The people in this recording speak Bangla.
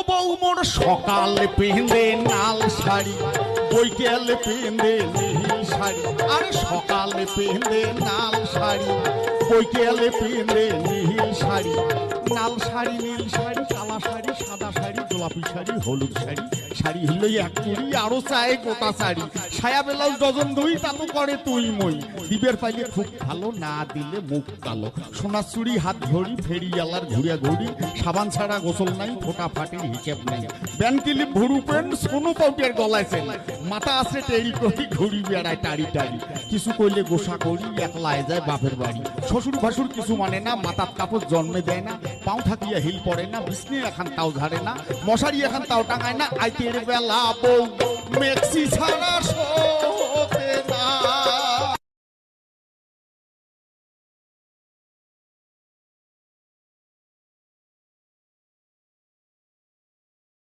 বউ মোর সকালে পেঁদে নাল শাড়ি, বৈকালে পেঁদে নীল শাড়ি। আরে সকালে পেঁদে নাল শাড়ি, বৈকালে পেঁদে নীল শাড়ি। নাল শাড়ি, নীল শাড়ি, কালা শাড়ি, সাদা শাড়ি, গোলাপি শাড়ি, হলুদ শাড়ি। শাড়ি হলো এক কুড়ি, আরো চায় গোটা শাড়ি। সায়া ব্লাউজ ডজন দুই, তা তো করে তুই মই। দিবের পাইলে খুব ভালো, না দিলে মুখ কালো। সোনার চুড়ি, হাত ঘড়ি, ফেরিয়ালার ঘুরিয়া ঘুরি। সাবান ছাড়া গোসল নাই, ফোটা ফাটির হিসেব নাই। ব্যান ক্লিপ, ভুরু পেন, সোনো পাউটের গলায় চেন। মাথা আছে টেরি করি, ঘুরি বেড়ায় টাড়ি টাড়ি। কিছু কইলে গোসা করি, একলায় যায় বাপের বাড়ি। শ্বশুর ভাসুর কিছু মানে না, মাথার কাপড় জন্মে দেয় না। পাও থাকিয়া হিল পড়ে না, বিষ্ণু এখন তাও ঝাড়ে না। মশারি এখন তাও টাঙায় না। আইতের বেলা বউ মেক্সি ছাড়া